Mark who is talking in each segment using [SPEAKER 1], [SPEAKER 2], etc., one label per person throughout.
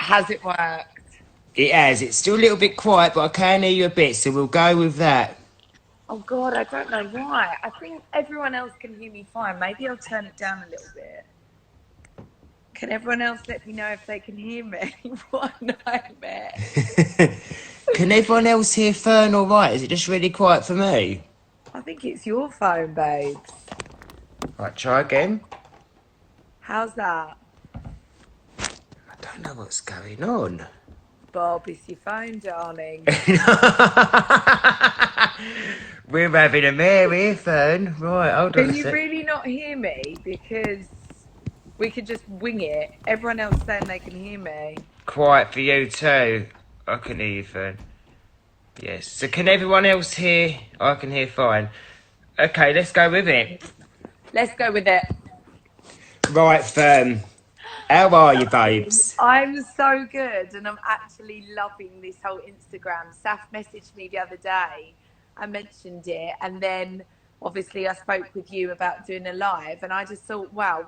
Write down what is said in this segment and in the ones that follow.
[SPEAKER 1] Has it worked?
[SPEAKER 2] It has. It's still a little bit quiet, but I can hear you a bit, so we'll go with that.
[SPEAKER 1] Oh God, I don't know why. I think everyone else can hear me fine. Maybe I'll turn it down a little bit. Can everyone else let me know if they can hear me? What a nightmare.
[SPEAKER 2] Can everyone else hear Fern all right? Is it just really quiet for me?
[SPEAKER 1] I think it's your phone, babes.
[SPEAKER 2] Right, try again.
[SPEAKER 1] How's that?
[SPEAKER 2] I don't know what's going on.
[SPEAKER 1] Bob, it's your phone, darling.
[SPEAKER 2] We're having a mare here, Fern. Right, hold on
[SPEAKER 1] Can
[SPEAKER 2] a
[SPEAKER 1] you
[SPEAKER 2] sec.
[SPEAKER 1] really not hear me? Because we could just wing it. Everyone else saying they can hear me.
[SPEAKER 2] Quiet for you too. I can hear you, Fern. Yes. So can everyone else hear? I can hear fine. Okay, let's go with it.
[SPEAKER 1] Let's go with it.
[SPEAKER 2] Right, Fern. How are you, babes?
[SPEAKER 1] I'm so good, and I'm actually loving this whole Instagram. Saf messaged me the other day. I mentioned it, and then obviously I spoke with you about doing a live, and I just thought, wow,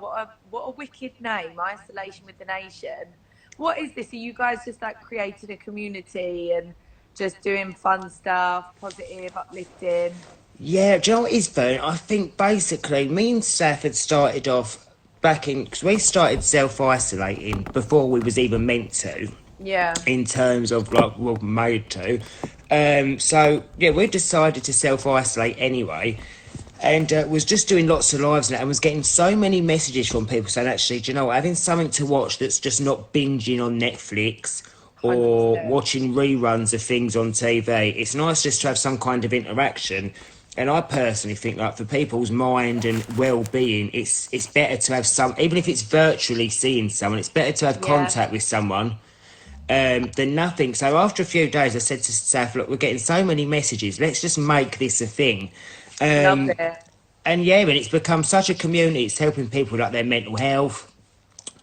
[SPEAKER 1] what a wicked name, Isolation with the Nation. What is this? Are you guys just like creating a community and just doing fun stuff, positive, uplifting?
[SPEAKER 2] Yeah, do you know what it is, Fern? I think basically me and Saf had started off back in, because we started self-isolating before we was even meant to.
[SPEAKER 1] Yeah.
[SPEAKER 2] In terms of like we're made to. So yeah, we decided to self-isolate anyway, and was just doing lots of lives and was getting so many messages from people saying, actually, do you know what, having something to watch that's just not binging on Netflix or
[SPEAKER 1] 100%.
[SPEAKER 2] watching reruns of things on TV. It's nice just to have some kind of interaction. And I personally think, like, for people's mind and well-being, it's better to have some, even if it's virtually seeing someone, it's better to have contact with someone than nothing. So after a few days, I said to Saf, look, we're getting so many messages. Let's just make this a thing.
[SPEAKER 1] Love it.
[SPEAKER 2] And yeah, and it's become such a community. It's helping people like their mental health,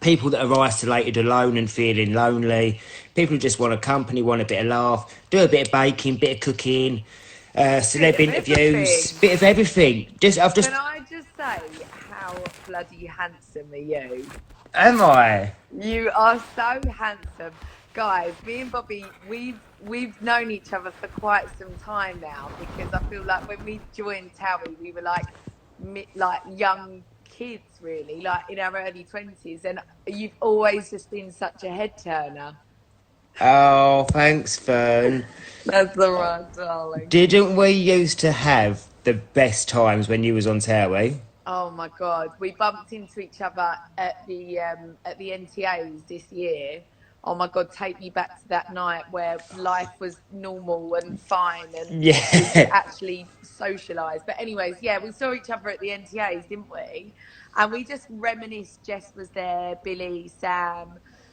[SPEAKER 2] people that are isolated, alone and feeling lonely, people who just want a company, want a bit of laugh, do a bit of baking, bit of cooking, celeb interviews, bit of everything.
[SPEAKER 1] Can I just say how bloody handsome are you?
[SPEAKER 2] Am I?
[SPEAKER 1] You are so handsome. Guys, me and Bobby, we've known each other for quite some time now, because I feel like when we joined TOWIE, we were like young kids, really, like in our early 20s, and you've always just been such a head turner.
[SPEAKER 2] Oh, thanks, Fern.
[SPEAKER 1] That's all right, darling.
[SPEAKER 2] Didn't we used to have the best times when you was on TOWIE?
[SPEAKER 1] Oh my God, we bumped into each other at the NTAs this year. Oh my God, take me back to that night where life was normal and fine and we could actually socialise. But anyways, yeah, we saw each other at the NTAs, didn't we? And we just reminisced. Jess was there, Billy, Sam,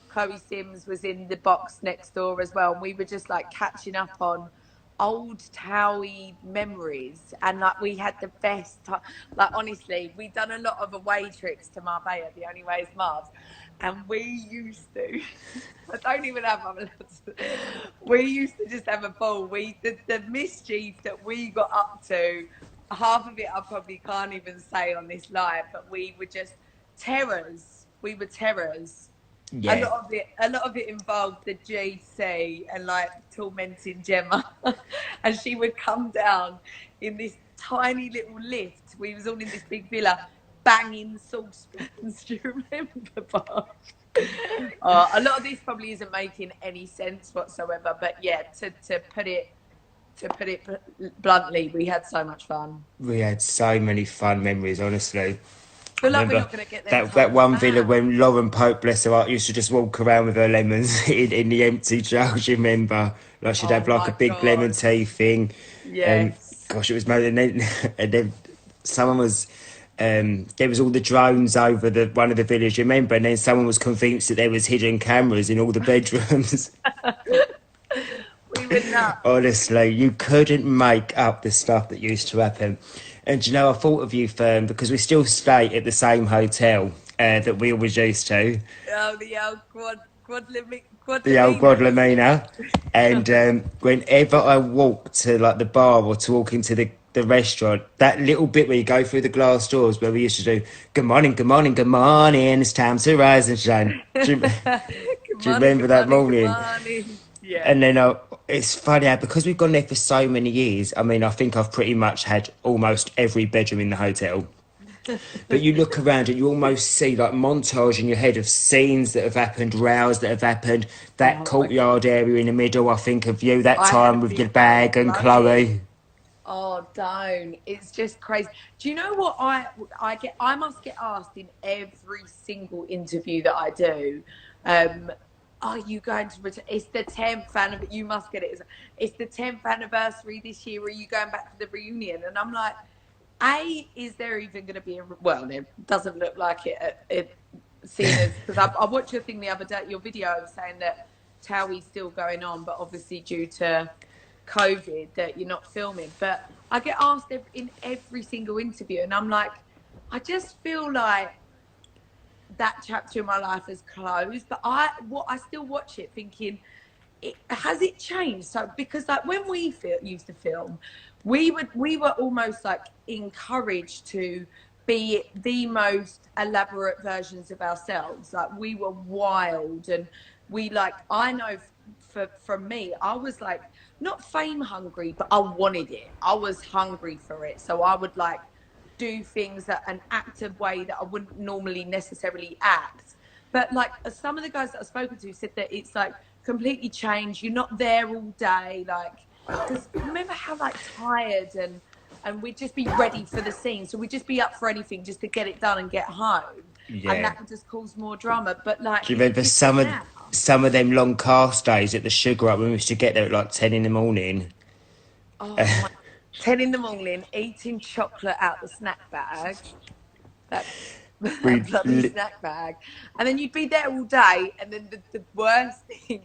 [SPEAKER 1] Chloe Sims was in the box next door as well. And we were just like catching up on old TOWIE memories, and like we had the best time. Like honestly, we'd done a lot of away trips to Marbella, the only way is Marbs, and we used to I don't even have my we used to just have a ball. The mischief that we got up to, half of it I probably can't even say on this live, but we were just terrors. We were terrors. Yeah. A lot of it involved the GC and like tormenting Gemma, and she would come down in this tiny little lift. We was all in this big villa, banging saucepans. Do you remember, Bob? A lot of this probably isn't making any sense whatsoever, but yeah, to put it bluntly, we had so much fun.
[SPEAKER 2] We had so many fun memories, honestly.
[SPEAKER 1] I feel like we're not going to get
[SPEAKER 2] that one villa when Lauren Pope, bless her heart, used to just walk around with her lemons in the empty jars, you remember? Like she'd have like a big lemon tea thing.
[SPEAKER 1] Yes.
[SPEAKER 2] Gosh, it was mad. And then someone was, there was all the drones over one of the villages, remember? And then someone was convinced that there was hidden cameras in all the bedrooms.
[SPEAKER 1] We were nuts.
[SPEAKER 2] Honestly, you couldn't make up the stuff that used to happen. And you know, I thought of you, Fern, because we still stay at the same hotel that we always used to.
[SPEAKER 1] Oh, the old Guadlamina.
[SPEAKER 2] The old Guadlamina. And whenever I walk to like the bar or to walk into the restaurant, that little bit where you go through the glass doors where we used to do, good morning, good morning, good morning, it's time to rise and shine.
[SPEAKER 1] Good
[SPEAKER 2] Do you remember that
[SPEAKER 1] Good
[SPEAKER 2] morning?
[SPEAKER 1] morning. Yeah.
[SPEAKER 2] And then it's funny how, because we've gone there for so many years. I mean, I think I've pretty much had almost every bedroom in the hotel. But you look around and you almost see like montage in your head of scenes that have happened, rows that have happened. That
[SPEAKER 1] Oh my
[SPEAKER 2] courtyard area in the middle. I think of you that
[SPEAKER 1] I
[SPEAKER 2] time
[SPEAKER 1] have
[SPEAKER 2] with your
[SPEAKER 1] been so
[SPEAKER 2] bag and
[SPEAKER 1] lucky.
[SPEAKER 2] Chloe.
[SPEAKER 1] Oh, don't. It's just crazy. Do you know what I must get asked in every single interview that I do. Are you going to return? It's the 10th anniversary. You must get it. It's the 10th anniversary this year. Are you going back for the reunion? And I'm like, is there even going to be a, well, it doesn't look like it seen as, because I watched your thing the other day, your video saying that TOWIE's still going on, but obviously due to COVID that you're not filming. But I get asked in every single interview, and I'm like, I just feel like that chapter in my life has closed. But I still watch it thinking, has it changed? So because like when we used to film, we were almost like encouraged to be the most elaborate versions of ourselves. Like we were wild, and we like, I know from me, I was like not fame hungry, but I wanted it. I was hungry for it. So I would like do things that an active way that I wouldn't normally necessarily act. But like some of the guys that I've spoken to said that it's like completely changed. You're not there all day, like, because remember how like tired and we'd just be ready for the scene, so we'd just be up for anything just to get it done and get home.
[SPEAKER 2] Yeah.
[SPEAKER 1] And that would just cause more drama. But like,
[SPEAKER 2] Do you remember some of them long cast days at the Sugar Up when we used to get there at like 10 in the morning?
[SPEAKER 1] Oh my, 10 in the morning, eating chocolate out the snack bag. That bloody snack bag. And then you'd be there all day, and then the worst thing,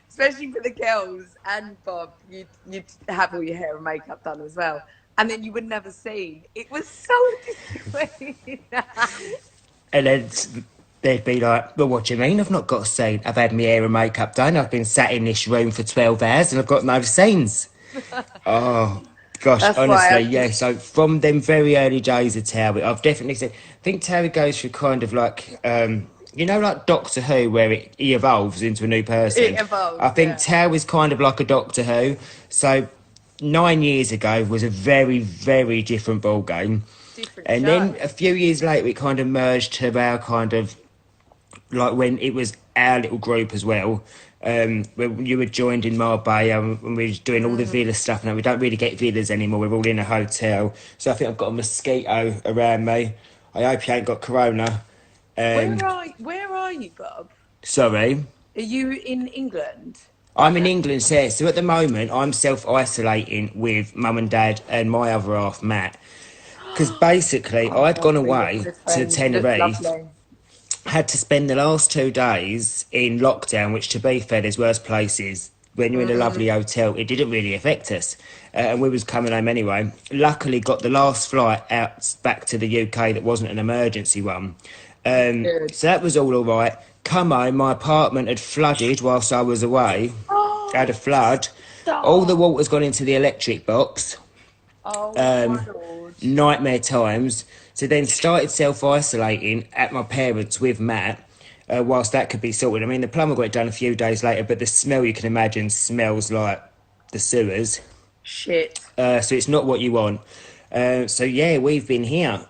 [SPEAKER 1] especially for the girls and Bob, you'd have all your hair and makeup done as well. And then you would never see. It was so disappointing.
[SPEAKER 2] And then they'd be like, well, what do you mean I've not got a scene? I've had my hair and makeup done. I've been sat in this room for 12 hours and I've got no scenes. Oh, gosh,
[SPEAKER 1] That's
[SPEAKER 2] honestly, yeah. So from them very early days of TOWIE, I've definitely said, I think TOWIE goes through kind of like, you know, like Doctor Who, where he evolves into a new person.
[SPEAKER 1] It evolves,
[SPEAKER 2] I think
[SPEAKER 1] yeah.
[SPEAKER 2] TOWIE is kind of like a Doctor Who. So 9 years ago was a very, very different ball game. And
[SPEAKER 1] show.
[SPEAKER 2] Then a few years later, it kind of merged to our kind of, like when it was our little group as well. When you were joined in Marbella and we were doing all the villa stuff. Now we don't really get villas anymore. We're all in a hotel. So I think I've got a mosquito around me. I hope you ain't got corona.
[SPEAKER 1] Where are you, Bob?
[SPEAKER 2] Sorry.
[SPEAKER 1] Are you in England?
[SPEAKER 2] I'm in England, yeah. So at the moment, I'm self-isolating with mum and dad and my other half, Matt. Because basically, I'd gone away to Tenerife, had to spend the last 2 days in lockdown, which, to be fair, there's worse places. When you're in a lovely hotel, it didn't really affect us. And we was coming home anyway. Luckily, got the last flight out back to the UK that wasn't an emergency one. So that was all right. Come home, my apartment had flooded whilst I was away. Had a flood. All the water's gone into the electric box.
[SPEAKER 1] Oh, my Lord.
[SPEAKER 2] Nightmare times. So then started self-isolating at my parents' with Matt, whilst that could be sorted. I mean, the plumber got it done a few days later, but the smell, you can imagine, smells like the sewers.
[SPEAKER 1] Shit.
[SPEAKER 2] So it's not what you want. So yeah, we've been here.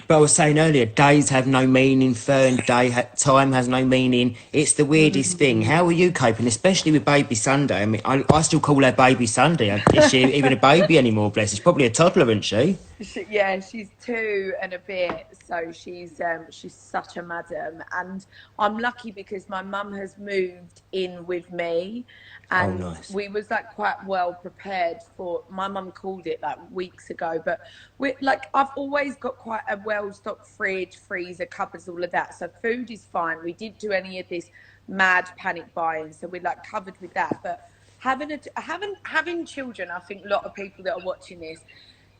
[SPEAKER 2] But I was saying earlier, days have no meaning, Fern, time has no meaning. It's the weirdest thing. How are you coping, especially with baby Sunday? I mean, I still call her baby Sunday. Is she even a baby anymore, bless? She's probably a toddler, isn't she?
[SPEAKER 1] Yeah, she's 2 and a bit, so she's such a madam. And I'm lucky because my mum has moved in with me, and we was like quite well prepared for. My mum called it like weeks ago, but we like I've always got quite a well-stocked fridge, freezer, cupboards, all of that. So food is fine. We didn't do any of this mad panic buying, so we're like covered with that. But having children, I think a lot of people that are watching this,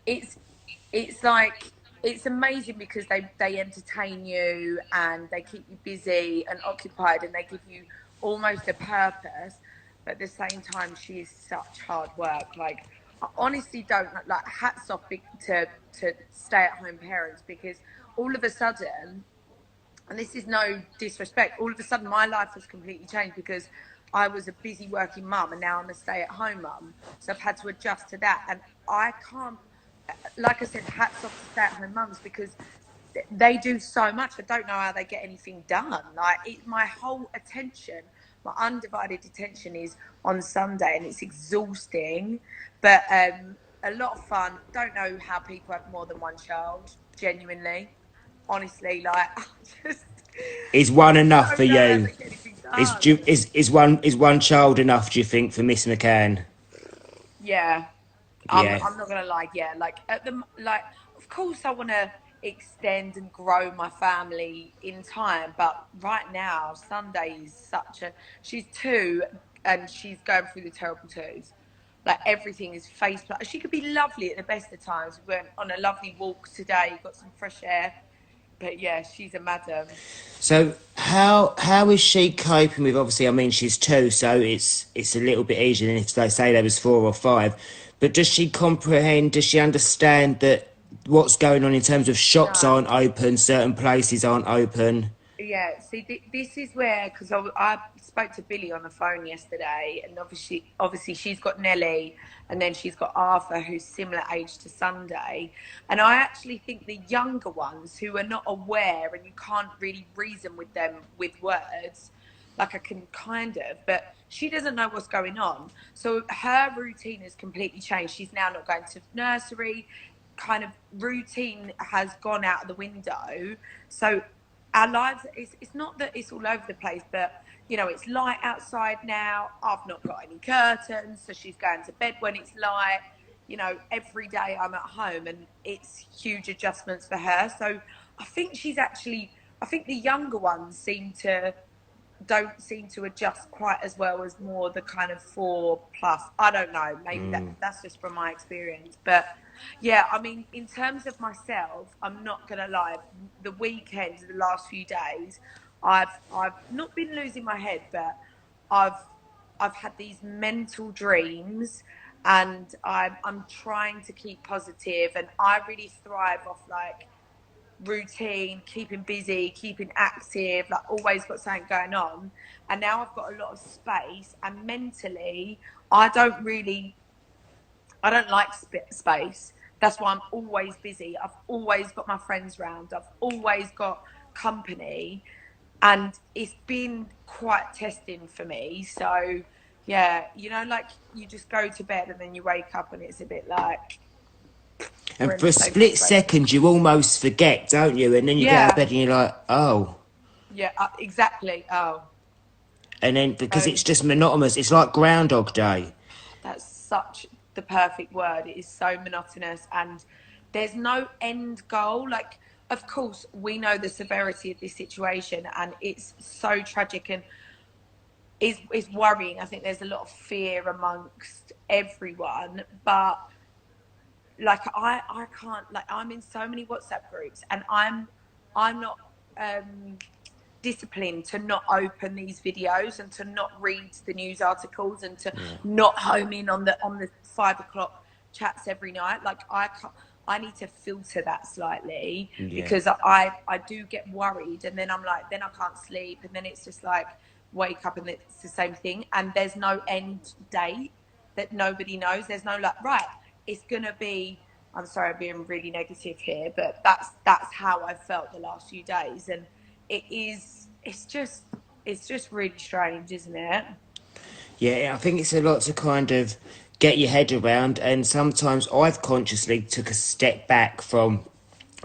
[SPEAKER 1] it's like, it's amazing because they entertain you and they keep you busy and occupied and they give you almost a purpose. But at the same time, she is such hard work. Like, I honestly don't, like, hats off to stay-at-home parents, because all of a sudden and this is no disrespect, all of a sudden my life has completely changed because I was a busy working mum and now I'm a stay-at-home mum. So I've had to adjust to that. And I can't, like I said, hats off to stay-at-home mums because they do so much. I don't know how they get anything done. Like my whole attention, my undivided attention is on Sunday, and it's exhausting, but a lot of fun. Don't know how people have more than one child, genuinely. Honestly, like, I just...
[SPEAKER 2] Is one enough for you? Is one child enough, do you think, for Miss McCann?
[SPEAKER 1] Yeah.
[SPEAKER 2] Yeah.
[SPEAKER 1] I'm not gonna lie, yeah. Like of course I wanna extend and grow my family in time, but right now, Sunday is she's 2 and she's going through the terrible twos. Like everything is face. She could be lovely at the best of times. We went on a lovely walk today, got some fresh air. But yeah, she's a madam.
[SPEAKER 2] So how is she coping with? Obviously, I mean she's 2, so it's a little bit easier than if they say there was 4 or 5. But does she comprehend? Does she understand that what's going on in terms of shops aren't open, certain places aren't open?
[SPEAKER 1] Yeah, see, this is where, because I spoke to Billy on the phone yesterday, and obviously she's got Nelly, and then she's got Arthur, who's similar age to Sunday. And I actually think the younger ones who are not aware, and you can't really reason with them with words, like I can kind of, but she doesn't know what's going on. So her routine has completely changed. She's now not going to nursery, kind of routine has gone out of the window. So our lives, it's not that it's all over the place, but you know, it's light outside now. I've not got any curtains, so she's going to bed when it's light. You know, every day I'm at home, and it's huge adjustments for her. So I think I think the younger ones don't seem to adjust quite as well as more the kind of 4 plus. I don't know, maybe that's just from my experience, but yeah, I mean, in terms of myself, I'm not gonna lie, the weekend, the last few days, I've not been losing my head, but I've had these mental dreams, and I'm trying to keep positive, and I really thrive off like routine, keeping busy, keeping active, like always got something going on. And now I've got a lot of space, and mentally I don't like space. That's why I'm always busy. I've always got my friends round. I've always got company, and it's been quite testing for me. So yeah, you know, like you just go to bed and then you wake up and it's a bit like,
[SPEAKER 2] and for a split second you almost forget, don't you? And then you get out of bed and you're like, oh.
[SPEAKER 1] Yeah, exactly. Oh.
[SPEAKER 2] And then because it's just monotonous, it's like Groundhog Day.
[SPEAKER 1] That's such the perfect word. It is so monotonous, and there's no end goal. Like, of course, we know the severity of this situation, and it's so tragic and is worrying. I think there's a lot of fear amongst everyone, but like I can't, like, I'm in so many WhatsApp groups, and I'm not disciplined to not open these videos and to not read the news articles and to not home in on the 5 o'clock chats every night. Like I need to filter that slightly because I do get worried, and then I'm like, then I can't sleep, and then it's just like wake up and it's the same thing, and there's no end date that nobody knows. There's no like, right, it's gonna be, I'm sorry I'm being really negative here, but that's how I felt the last few days, and it's just really strange, isn't it?
[SPEAKER 2] Yeah, I think it's a lot to kind of get your head around, and sometimes I've consciously took a step back from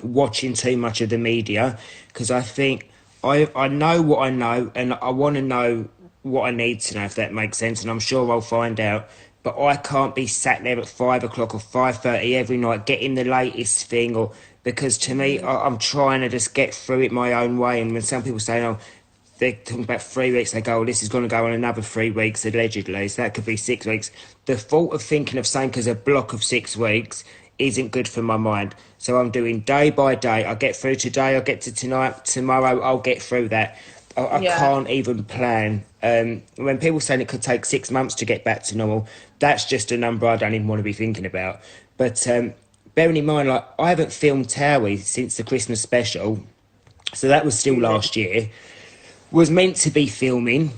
[SPEAKER 2] watching too much of the media, because I think I know what I know, and I want to know what I need to know, if that makes sense, and I'm sure I'll find out. But I can't be sat there at 5 o'clock or 5:30 every night getting the latest thing, or because to me, I'm trying to just get through it my own way. And when some people say, oh, they're talking about 3 weeks, they go, oh, this is going to go on another 3 weeks allegedly, so that could be 6 weeks. The thought of thinking of something as a block of 6 weeks isn't good for my mind. So I'm doing day by day. I get through today, I'll get to tonight, tomorrow I'll get through that. I can't even plan. When people say it could take 6 months to get back to normal, that's just a number I don't even want to be thinking about. But bearing in mind, like, I haven't filmed TOWIE since the Christmas special. So that was still last year. Was meant to be filming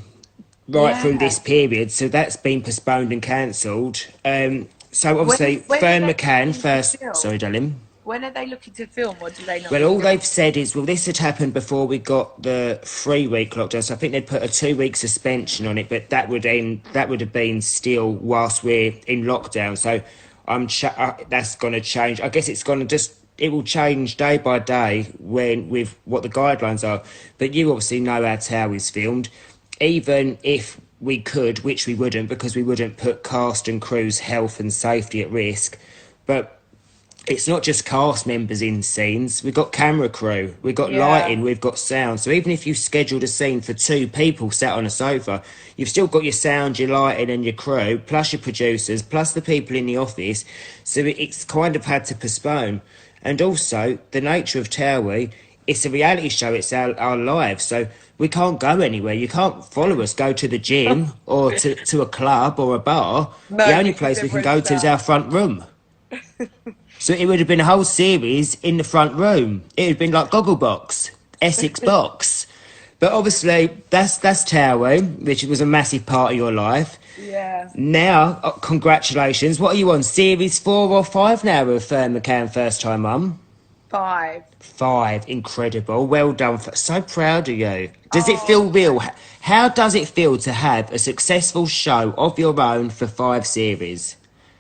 [SPEAKER 2] right through this period, so that's been postponed and cancelled. So obviously,
[SPEAKER 1] When are
[SPEAKER 2] Ferne
[SPEAKER 1] they
[SPEAKER 2] Mccann
[SPEAKER 1] looking to
[SPEAKER 2] first.
[SPEAKER 1] film?
[SPEAKER 2] Sorry, darling.
[SPEAKER 1] When are they looking to film, or do they not
[SPEAKER 2] Well,
[SPEAKER 1] even
[SPEAKER 2] all
[SPEAKER 1] know?
[SPEAKER 2] they've said is, well, this had happened before we got the 3 week lockdown, so I think they'd put a 2 week suspension on it, but that would have been still whilst we're in lockdown. So that's going to change. I guess it will change day by day with what the guidelines are. But you obviously know how TOWIE's filmed. Even if we could, which we wouldn't, because we wouldn't put cast and crew's health and safety at risk, but it's not just cast members in scenes. We've got camera crew, we've got lighting, we've got sound. So even if you scheduled a scene for 2 people sat on a sofa, you've still got your sound, your lighting and your crew, plus your producers, plus the people in the office. So it's kind of had to postpone. And also, the nature of TOWIE, it's a reality show, it's our lives. So we can't go anywhere. You can't follow us, go to the gym or to a club or a bar.
[SPEAKER 1] No,
[SPEAKER 2] the only place we can go to is our front room. So it would have been a whole series in the front room. It would have been like Gogglebox, Essex Box. But obviously, that's TOWIE, which was a massive part of your life.
[SPEAKER 1] Yeah.
[SPEAKER 2] Now, congratulations. What are you on, series 4 or 5 now of Ferne Mccann, First Time Mum?
[SPEAKER 1] 5.
[SPEAKER 2] 5, incredible. Well done. So proud of you. Does it feel real? How does it feel to have a successful show of your own for 5 series?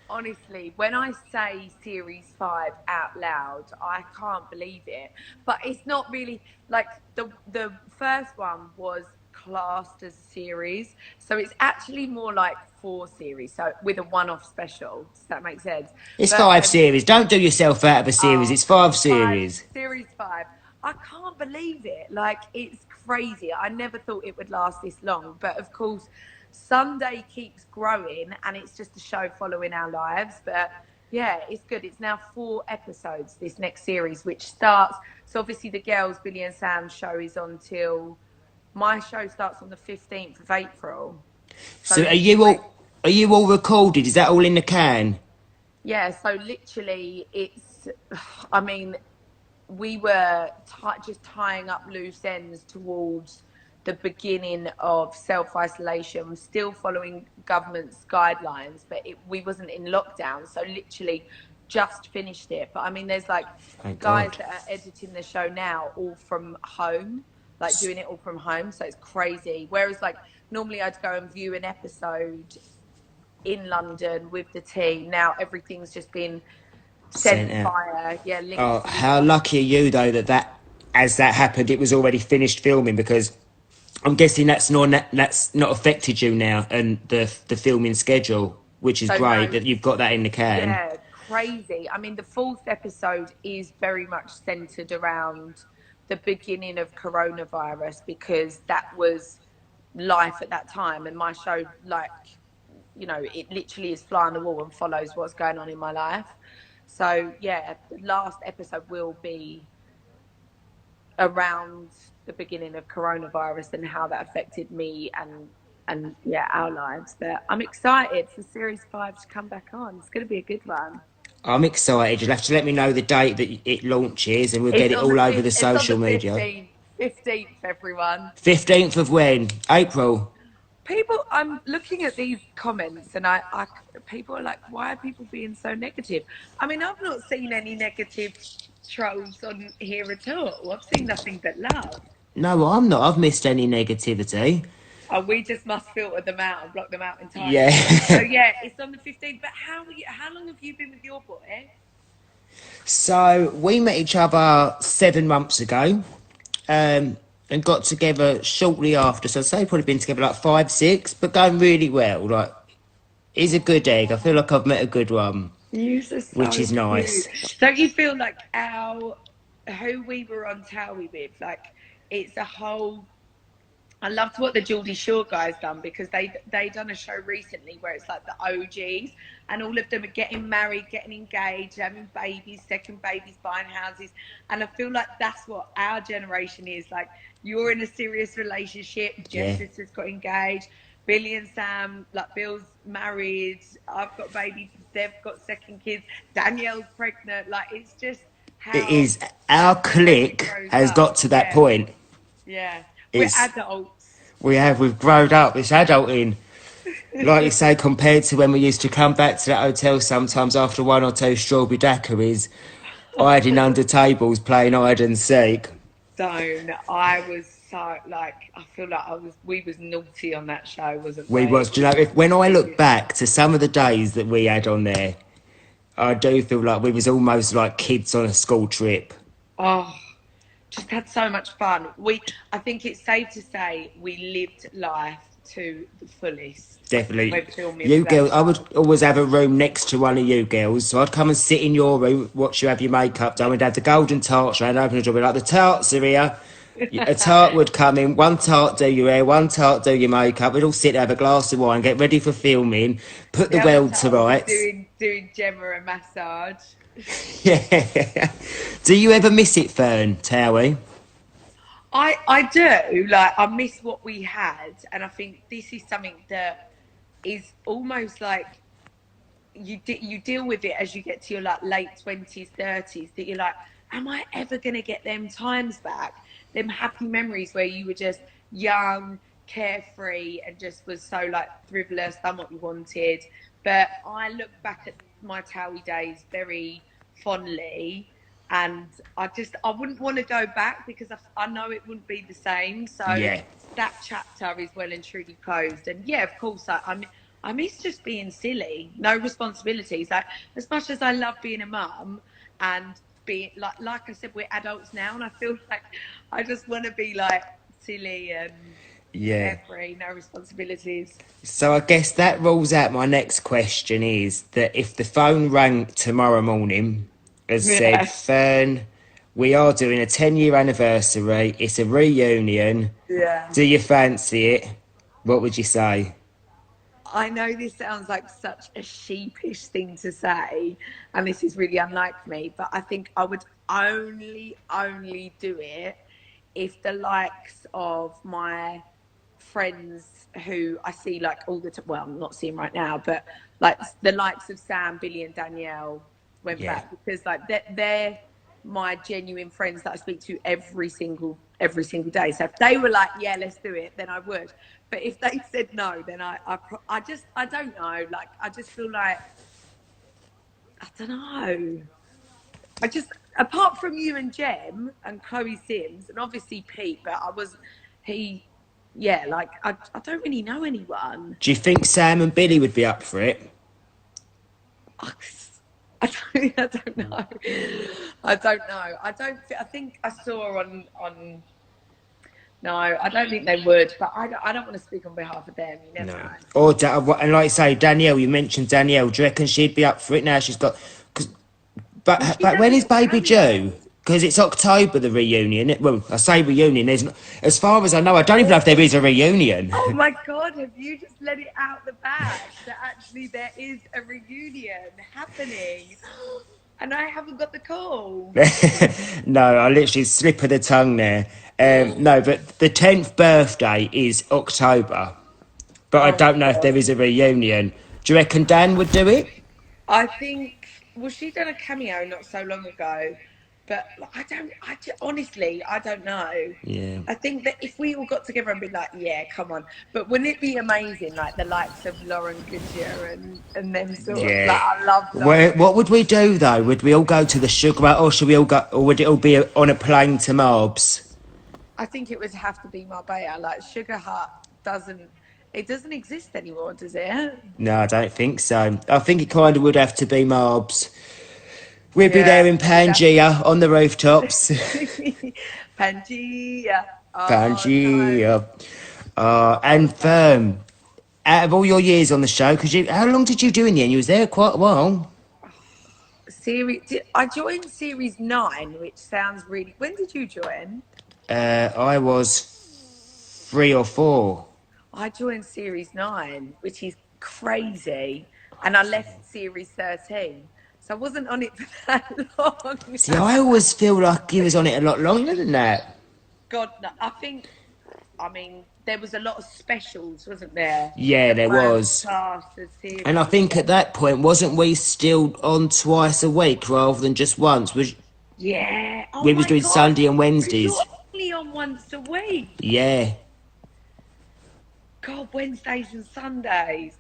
[SPEAKER 1] Honestly, when I say series 5 out loud, I can't believe it. But it's not really like the first one was classed as a series, so it's actually more like 4 series. So with a one-off special. Does that make sense?
[SPEAKER 2] It's
[SPEAKER 1] But,
[SPEAKER 2] 5 series. Don't do yourself out of a series. It's 5 series.
[SPEAKER 1] Series 5. I can't believe it. Like, it's crazy. I never thought it would last this long. But of course, Sunday keeps growing and it's just a show following our lives. But yeah, it's good. It's now 4 episodes, this next series, which starts. So obviously the girls, Billy and Sam's show is on till my show starts on the 15th of April.
[SPEAKER 2] So are you all recorded? Is that all in the can?
[SPEAKER 1] Yeah, so literally it's, I mean, we were just tying up loose ends towards the beginning of self-isolation, still following government's guidelines, but we wasn't in lockdown, so literally just finished it. But I mean, there's like guys that are editing the show now all from home, like doing it all from home, so it's crazy. Whereas like normally I'd go and view an episode in London with the team. Now everything's just been sent via links.
[SPEAKER 2] How lucky are you though that as that happened it was already finished filming, because I'm guessing that's not affected you now and the filming schedule, which is great that you've got that in the can.
[SPEAKER 1] Yeah, crazy. I mean, the 4th episode is very much centered around the beginning of coronavirus, because that was life at that time, and my show, like, you know, it literally is fly on the wall and follows what's going on in my life. So yeah, the last episode will be around the beginning of coronavirus and how that affected me and yeah, our lives. But I'm excited for series 5 to come back on. It's going to be a good one.
[SPEAKER 2] I'm excited. You'll have to let me know the date that it launches and we'll get it all over the social media.
[SPEAKER 1] 15th, everyone.
[SPEAKER 2] 15th of when? April?
[SPEAKER 1] People, I'm looking at these comments and people are like, why are people being so negative? I mean, I've not seen any negative trolls on here at all. I've seen nothing but love.
[SPEAKER 2] No, I'm not. I've missed any negativity.
[SPEAKER 1] Oh, we just must filter them out and block them out entirely.
[SPEAKER 2] Yeah.
[SPEAKER 1] So yeah, it's on the 15th. But how long have you been with your boy?
[SPEAKER 2] So we met each other 7 months ago, and got together shortly after. So I'd say probably been together like 5, 6, but going really well. Like, he's a good egg. I feel like I've met a good one, which is nice.
[SPEAKER 1] Don't you feel like who we were on TOWIE with? Like, it's a whole. I loved what the Geordie Shore guys done, because they done a show recently where it's like the OGs and all of them are getting married, getting engaged, having babies, second babies, buying houses. And I feel like that's what our generation is. Like, you're in a serious relationship, Jeff's sister's got engaged, Billy and Sam, like Bill's married, I've got babies, they've got second kids, Danielle's pregnant. Like, it's just
[SPEAKER 2] It is. Our clique has got to that point.
[SPEAKER 1] Yeah. We're adults.
[SPEAKER 2] We've grown up. It's adulting. Like you say, compared to when we used to come back to that hotel sometimes after 1 or 2 strawberry daiquiris, hiding under tables playing hide and seek.
[SPEAKER 1] Don't. I was so like, I feel like we was naughty on that show, wasn't
[SPEAKER 2] We
[SPEAKER 1] we?
[SPEAKER 2] was. Do you know, when I look back to some of the days that we had on there, I do feel like we was almost like kids on a school trip.
[SPEAKER 1] Oh, just had so much fun. I think it's safe to say we lived life to the fullest.
[SPEAKER 2] Definitely. You girls, I would always have a room next to one of you girls, so I'd come and sit in your room, watch you have your makeup done. We'd have the golden tarts around, open the door, be like, the tarts are here. A tart would come in, one tart do your hair, one tart do your makeup. We'd all sit there, have a glass of wine, get ready for filming, put the world to rights.
[SPEAKER 1] Doing Gemma a massage.
[SPEAKER 2] Yeah. Do you ever miss it, Ferne, Towie?
[SPEAKER 1] I do. Like, I miss what we had, and I think this is something that is almost like you deal with it as you get to your like late 20s, 30s. That you're like, am I ever gonna get them times back? Them happy memories where you were just young, carefree, and just was so like frivolous, done what you wanted. But I look back at my TOWIE days very fondly, and I wouldn't want to go back because I know it wouldn't be the same. So
[SPEAKER 2] yeah.
[SPEAKER 1] That chapter is well and truly closed. And yeah, of course, I miss just being silly, no responsibilities. Like, as much as I love being a mum and being like I said, we're adults now, and I feel like I just want to be like silly and carefree, no responsibilities.
[SPEAKER 2] So I guess that rules out my next question is that if the phone rang tomorrow morning and said, Ferne, we are doing a 10-year anniversary, it's a reunion, do you fancy it? What would you say?
[SPEAKER 1] I know this sounds like such a sheepish thing to say, and this is really unlike me, but I think I would only do it if the likes of my friends who I see like all the time, well, I'm not seeing right now, but like the likes of Sam, Billy and Danielle went back, because like they're my genuine friends that I speak to every single day. So if they were like, yeah, let's do it, then I would. But if they said no, then I don't know. Like, I just feel like, I don't know. Apart from you and Jem and Chloe Sims and obviously Pete, but I don't really know anyone.
[SPEAKER 2] Do you think Sam and Billy would be up for it?
[SPEAKER 1] I don't know. I think I saw on. No, I don't think they would, but I don't want to speak on behalf of them. You never know.
[SPEAKER 2] Or and like I say, Danielle, you mentioned Danielle. Do you reckon she'd be up for it now? She's got. But when is baby due? Because it's October, the reunion. Well, I say reunion. As far as I know, I don't even know if there is a reunion.
[SPEAKER 1] Oh my God, have you just let it out the bag that actually there is a reunion happening? And I haven't got the call.
[SPEAKER 2] No, I literally slip of the tongue there. No, but the 10th birthday is October. But I don't know if there is a reunion. Do you reckon Dan would do it?
[SPEAKER 1] I think, well, she done a cameo not so long ago. But honestly, I don't know.
[SPEAKER 2] Yeah.
[SPEAKER 1] I think that if we all got together and be like, yeah, come on. But wouldn't it be amazing, like the likes of Lauren Goodyear and them sort of, like, I love them.
[SPEAKER 2] What would we do, though? Would we all go to the Sugar Hut, or should we all go, or would it all be on a plane to Marbs?
[SPEAKER 1] I think it would have to be Marbella. Like, Sugar Hut doesn't exist anymore, does it?
[SPEAKER 2] No, I don't think so. I think it kind of would have to be Marbs. We'd be there in Pangea on the rooftops.
[SPEAKER 1] Pangea. Oh,
[SPEAKER 2] Pangea. No. And Ferne, out of all your years on the show, how long did you do in the end? You was there quite a while.
[SPEAKER 1] I joined series 9, which sounds really. When did you join?
[SPEAKER 2] I was 3 or 4.
[SPEAKER 1] I joined series 9, which is crazy, and I left series 13. So I wasn't on it for that long.
[SPEAKER 2] See, I always feel like you was on it a lot longer than that.
[SPEAKER 1] God, no, I mean, there was a lot of specials, wasn't there?
[SPEAKER 2] Yeah, there was. And I think at that point, wasn't we still on twice a week rather than just once?
[SPEAKER 1] Yeah. Oh
[SPEAKER 2] We was
[SPEAKER 1] my
[SPEAKER 2] doing
[SPEAKER 1] God.
[SPEAKER 2] Sunday and
[SPEAKER 1] Because
[SPEAKER 2] Wednesdays.
[SPEAKER 1] you're only on once a week.
[SPEAKER 2] Yeah.
[SPEAKER 1] God, Wednesdays and Sundays.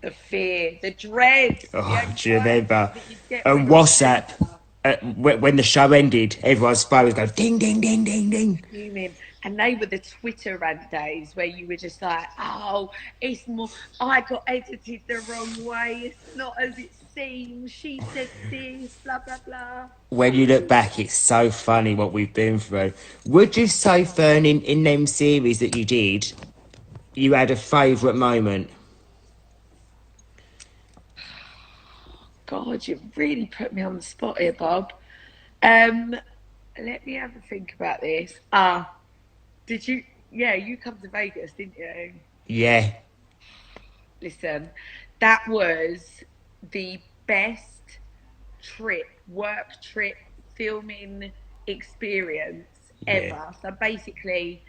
[SPEAKER 1] The fear, the dread, the
[SPEAKER 2] Oh, do you
[SPEAKER 1] anxiety
[SPEAKER 2] remember?
[SPEAKER 1] that you get
[SPEAKER 2] And
[SPEAKER 1] when you
[SPEAKER 2] WhatsApp,
[SPEAKER 1] enter.
[SPEAKER 2] when the show ended, everyone's phone was going ding, ding, ding, ding, ding.
[SPEAKER 1] Fuming. And they were the Twitter rant days where you were just like, oh, it's more, I got edited the wrong way. It's not as it seems. She said this, blah, blah, blah.
[SPEAKER 2] When you look back, it's so funny what we've been through. Would you say, Fern, in them series that you did, you had a favourite moment?
[SPEAKER 1] God, you really put me on the spot here, Bob. Let me have a think about this. Did you? Yeah, you come to Vegas, didn't you?
[SPEAKER 2] Yeah.
[SPEAKER 1] Listen, that was the best work trip, filming experience
[SPEAKER 2] Yeah.
[SPEAKER 1] ever. So basically,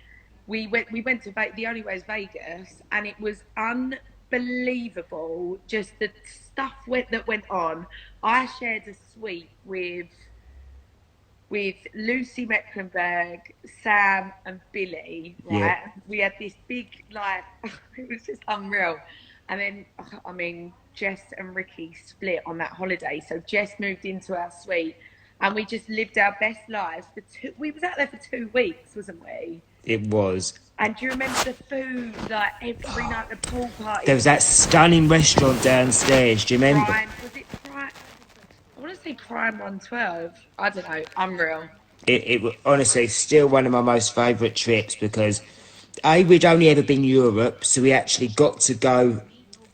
[SPEAKER 1] we went to the only way is Vegas, and it was unbelievable. Just the stuff that went on. I shared a suite with Lucy Mecklenburg, Sam, and Billy,
[SPEAKER 2] Yeah.
[SPEAKER 1] right? We had this big, like, it was just unreal. And then, I mean, Jess and Ricky split on that holiday. So Jess moved into our suite and we just lived our best lives we was out there for 2 weeks, wasn't we?
[SPEAKER 2] It was.
[SPEAKER 1] And do you remember the food, like every night, the pool
[SPEAKER 2] There
[SPEAKER 1] parties?
[SPEAKER 2] was that stunning restaurant downstairs, do you remember?
[SPEAKER 1] Was it Prime? I want to say Prime 112. I don't know. Unreal.
[SPEAKER 2] Honestly still one of my most favourite trips because we'd only ever been Europe, so we actually got to go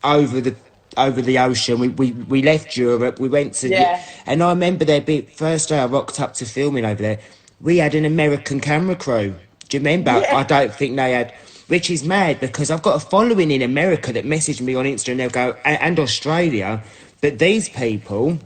[SPEAKER 2] over the ocean. We left Europe, we went to,
[SPEAKER 1] Yeah.
[SPEAKER 2] and I remember first day I rocked up to filming over there. We had an American camera crew. Do you remember? I
[SPEAKER 1] Yeah.
[SPEAKER 2] don't think they had, which is mad because I've got a following in America that message me on Insta and they'll go, and Australia, but these people,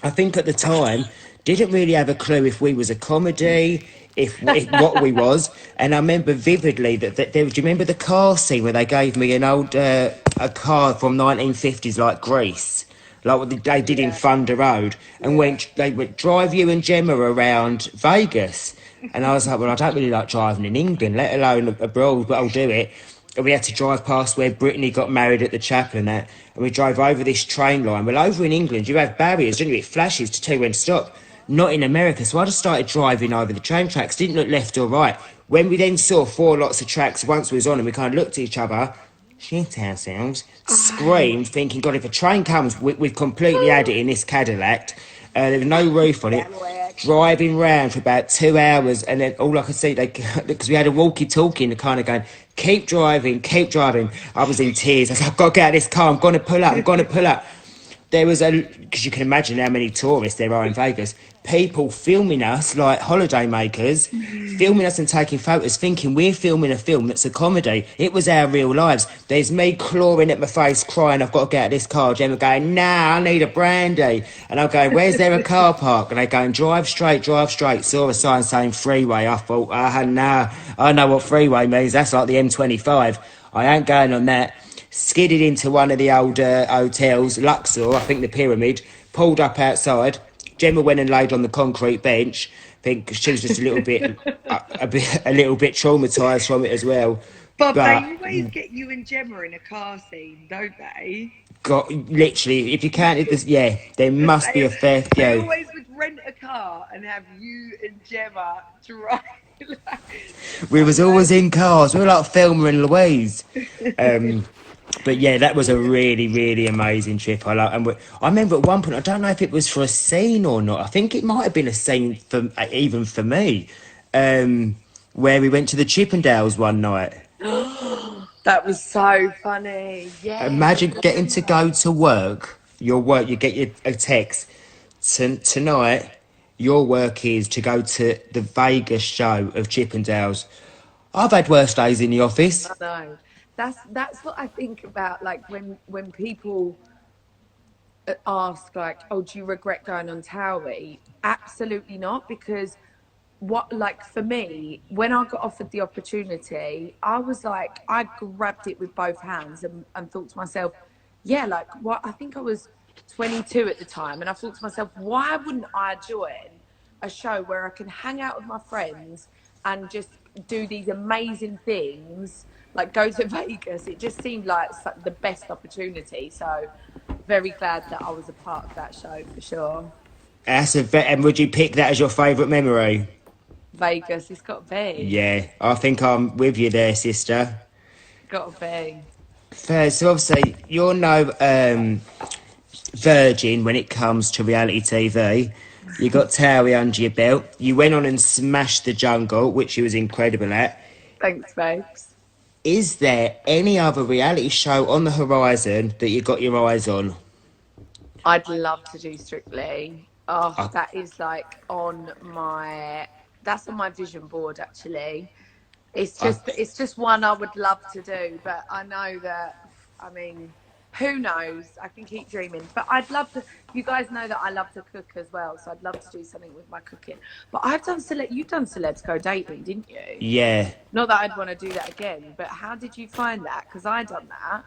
[SPEAKER 2] I think at the time, didn't really have a clue if we was a comedy, if what we was. And I remember vividly that there. Do you remember the car scene where they gave me an old a car from 1950s like Grease, like what they did in
[SPEAKER 1] Yeah.
[SPEAKER 2] Thunder Road, and
[SPEAKER 1] Yeah.
[SPEAKER 2] they would drive you and Gemma around Vegas. And I was like, well, I don't really like driving in England, let alone abroad, but I'll do it. And we had to drive past where Brittany got married at the chapel and that. And we drove over this train line. Well, over in England, you have barriers, don't you? It flashes to tell you when to stop. Not in America. So I just started driving over the train tracks, didn't look left or right. When we then saw 4 lots of tracks, once we was on and we kind of looked at each other, shit ourselves,
[SPEAKER 1] Oh.
[SPEAKER 2] screamed, thinking, God, if a train comes, we've completely had it in this Cadillac. There was no roof on it. Driving round for about 2 hours, and then all I could see, because we had a walkie-talkie and kind of going, keep driving, keep driving. I was in tears. I was like, I've got to get out of this car. I'm going to pull up. I'm going to pull up. There was because you can imagine how many tourists there are in Vegas. People filming us like holiday makers, filming us and taking photos, thinking we're filming a film that's a comedy. It was our real lives. There's me clawing at my face, crying, I've got to get out of this car. Gemma going, nah, I need a brandy. And I'm going, where's there a car park? And they going, drive straight, drive straight. Saw a sign saying freeway. I thought, nah, I know what freeway means. That's like the M25. I ain't going on that. Skidded into one of the old hotels, Luxor, I think the Pyramid, pulled up outside. Gemma went and laid on the concrete bench. I think she was just a little bit traumatised from it as well.
[SPEAKER 1] Bob, they
[SPEAKER 2] But
[SPEAKER 1] always get you and Gemma in a car scene, don't they?
[SPEAKER 2] got literally, if you counted this, yeah, there must be a fair
[SPEAKER 1] They
[SPEAKER 2] few.
[SPEAKER 1] always would rent a car and have you and Gemma drive.
[SPEAKER 2] We was always in cars. We were like Thelma and Louise. But yeah, that was a really, really amazing trip. I remember at one point, I don't know if it was for a scene or not. I think it might have been a scene for even for me, where we went to the Chippendales one night.
[SPEAKER 1] That was so funny. Yeah.
[SPEAKER 2] Imagine getting to go to work. Your work, you get a text tonight. Your work is to go to the Vegas show of Chippendales. I've had worse days in the office.
[SPEAKER 1] I know. That's what I think about, like when people ask, like, oh, do you regret going on Towie? Absolutely not, because like for me, when I got offered the opportunity, I was like, I grabbed it with both hands and thought to myself, yeah, like what I think I was 22 at the time, and I thought to myself, why wouldn't I join a show where I can hang out with my friends and just do these amazing things, like go to Vegas. It just seemed like the best opportunity. So very glad that I was a part of that show for sure.
[SPEAKER 2] And would you pick that as your favourite memory?
[SPEAKER 1] Vegas, it's got to be.
[SPEAKER 2] Yeah, I think I'm with you there, sister.
[SPEAKER 1] Got to be.
[SPEAKER 2] Fair. So obviously you're no virgin when it comes to reality TV. You got TOWIE under your belt. You went on and smashed the jungle, which you was incredible at.
[SPEAKER 1] Thanks, babes.
[SPEAKER 2] Is there any other reality show on the horizon that you got your eyes on?
[SPEAKER 1] I'd love to do Strictly. Oh,
[SPEAKER 2] I,
[SPEAKER 1] that is like that's on my vision board actually.
[SPEAKER 2] I,
[SPEAKER 1] It's just one I would love to do, but I know that, I mean, who knows? I can keep dreaming, but I'd love to. You guys know that I love to cook as well, so I'd love to do something with my cooking. But you've done Celebs Go Dating, didn't you?
[SPEAKER 2] yeah.
[SPEAKER 1] Not that I'd want to do that again, but how did you find that? Because I done that.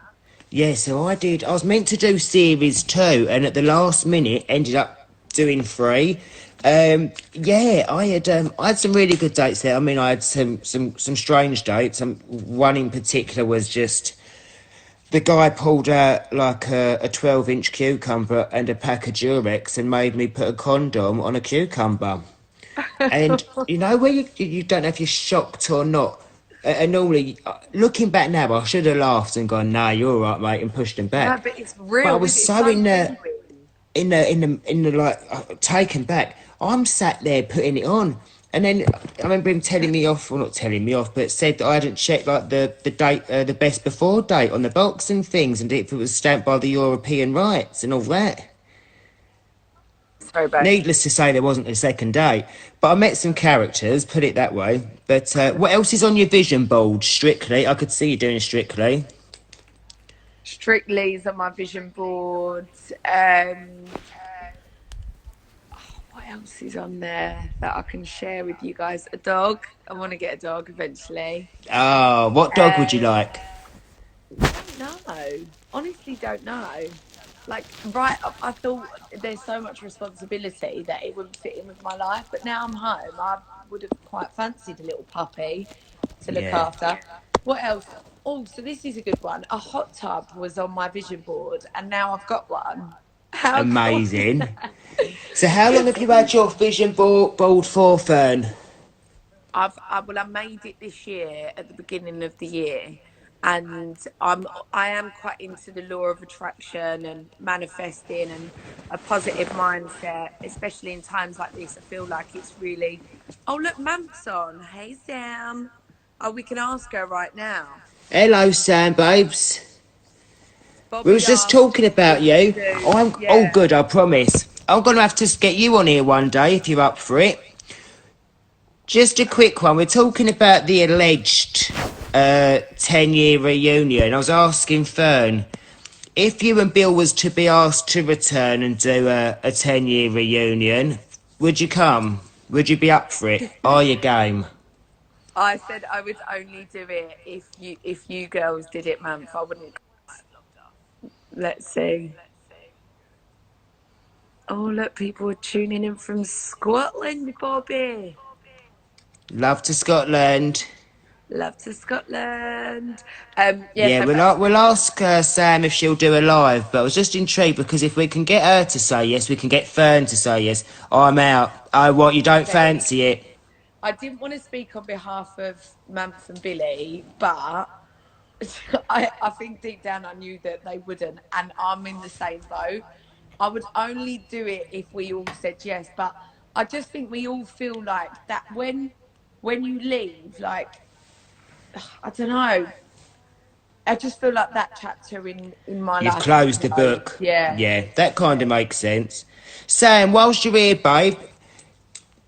[SPEAKER 2] Yeah, so I did. I was meant to do series 2, and at the last minute ended up doing 3. Yeah, I had some really good dates there. I mean, I had some strange dates. One in particular was just the guy pulled out like a 12-inch cucumber and a pack of Durex and made me put a condom on a cucumber. And you know where you don't know if you're shocked or not. And normally, looking back now, I should have laughed and gone, "Nah, you're all right, mate," and pushed him
[SPEAKER 1] No,
[SPEAKER 2] back.
[SPEAKER 1] but it's
[SPEAKER 2] But I
[SPEAKER 1] real.
[SPEAKER 2] was
[SPEAKER 1] It's
[SPEAKER 2] so
[SPEAKER 1] so genuine.
[SPEAKER 2] in the like taken back. I'm sat there putting it on, and then I remember him telling me off, well, not telling me off, but said that I hadn't checked like the date, the best before date on the box and things, and if it was stamped by the European rights and all that.
[SPEAKER 1] Sorry, babe.
[SPEAKER 2] Needless to say, there wasn't a second date, but I met some characters, put it that way. But what else is on your vision board? Strictly, I could see you doing Strictly.
[SPEAKER 1] Strictly's on my vision board. What else is on there that I can share with you guys? A dog. I want to get a dog eventually.
[SPEAKER 2] Oh, what dog would you like?
[SPEAKER 1] No, honestly, don't know. Like, right up, I thought there's so much responsibility that it wouldn't fit in with my life. But now I'm home, I would have quite fancied a little puppy to look
[SPEAKER 2] Yeah.
[SPEAKER 1] after. What else? Oh, so this is a good one. A hot tub was on my vision board, and now I've got one. How cool is
[SPEAKER 2] Amazing.
[SPEAKER 1] that?
[SPEAKER 2] So how long have you had your vision board for, Fern?
[SPEAKER 1] I made it this year at the beginning of the year, and I am quite into the law of attraction and manifesting and a positive mindset, especially in times like this. I feel like it's really. Oh, look, Mamp's on. Hey, Sam. Oh, we can ask her right now.
[SPEAKER 2] Hello, Sam, babes. We
[SPEAKER 1] Bobby
[SPEAKER 2] was just
[SPEAKER 1] asked
[SPEAKER 2] talking about
[SPEAKER 1] what to
[SPEAKER 2] you.
[SPEAKER 1] do.
[SPEAKER 2] I'm all
[SPEAKER 1] Yeah.
[SPEAKER 2] good, I promise. I'm gonna have to get you on here one day if you're up for it. Just a quick one. We're talking about the alleged 10-year reunion. I was asking Fern, if you and Bill was to be asked to return and do a 10-year reunion, would you come? Would you be up for it? Are you game?
[SPEAKER 1] I said I would only do it if you girls did it, Mamp. I wouldn't. Let's see. Oh, look, people are tuning in from Scotland, Bobby.
[SPEAKER 2] Love to Scotland.
[SPEAKER 1] Love to Scotland.
[SPEAKER 2] Yeah, we'll ask Sam if she'll do a live, but I was just intrigued because if we can get her to say yes, we can get Fern to say yes. I'm out. Oh, what, you don't fancy it?
[SPEAKER 1] I didn't want to speak on behalf of Mamp and Billy, but I think deep down I knew that they wouldn't, and I'm in the same boat. I would only do it if we all said yes, but I just think we all feel like that when you leave, like, I don't know. I just feel like that chapter in my life.
[SPEAKER 2] You've closed the book.
[SPEAKER 1] Yeah.
[SPEAKER 2] Yeah, that kind of makes sense. Sam, whilst you're here, babe,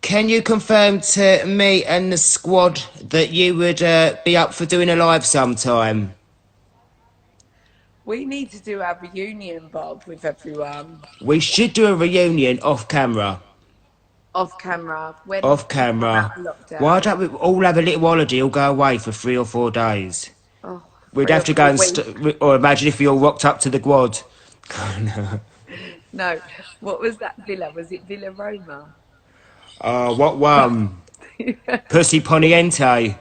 [SPEAKER 2] can you confirm to me and the squad that you would be up for doing a live sometime?
[SPEAKER 1] We need to do our reunion, Bob, with everyone.
[SPEAKER 2] We should do a reunion off camera.
[SPEAKER 1] Off camera. When
[SPEAKER 2] Off
[SPEAKER 1] people come
[SPEAKER 2] camera.
[SPEAKER 1] out of lockdown.
[SPEAKER 2] Why don't we all have a little holiday or go away for 3 or 4 days?
[SPEAKER 1] Oh,
[SPEAKER 2] We'd have to go and or imagine if we all rocked up to the quad.
[SPEAKER 1] No. What was that villa? Was it Villa Roma?
[SPEAKER 2] Oh, what one? Pussy Poniente.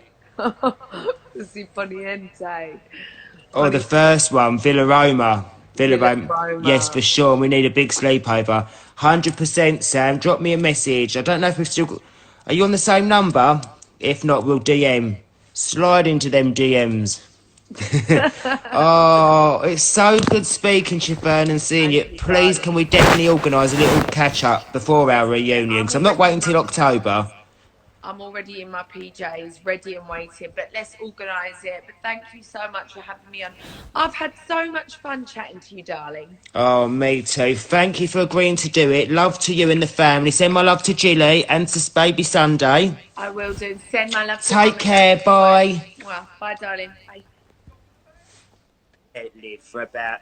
[SPEAKER 1] Pussy Poniente.
[SPEAKER 2] Or the first one, Villa Roma. Villa
[SPEAKER 1] Villa
[SPEAKER 2] Roma. Yes, for
[SPEAKER 1] Roma.
[SPEAKER 2] sure. We need a big sleepover. 100%, Sam. Drop me a message. I don't know if we've still got... Are you on the same number? If not, we'll DM. Slide into them DMs. Oh, it's so good speaking to you, Fern, and seeing you.
[SPEAKER 1] And you,
[SPEAKER 2] Please, can
[SPEAKER 1] darling.
[SPEAKER 2] we definitely organise a little catch-up before our reunion?
[SPEAKER 1] I'm
[SPEAKER 2] Because I'm not
[SPEAKER 1] already
[SPEAKER 2] waiting
[SPEAKER 1] in my
[SPEAKER 2] till October.
[SPEAKER 1] I'm already in my PJs, ready and waiting, but let's organise it. But thank you so much for having me on. I've had so much fun chatting to you, darling.
[SPEAKER 2] Oh, me too. Thank you for agreeing to do it. Love to you and the family. Send my love to Gilly and to baby Sunday.
[SPEAKER 1] I will do. Send my love to
[SPEAKER 2] Take
[SPEAKER 1] Mum and Dad
[SPEAKER 2] care.
[SPEAKER 1] as well.
[SPEAKER 2] Bye.
[SPEAKER 1] Well, bye, darling. Bye.
[SPEAKER 2] Live for about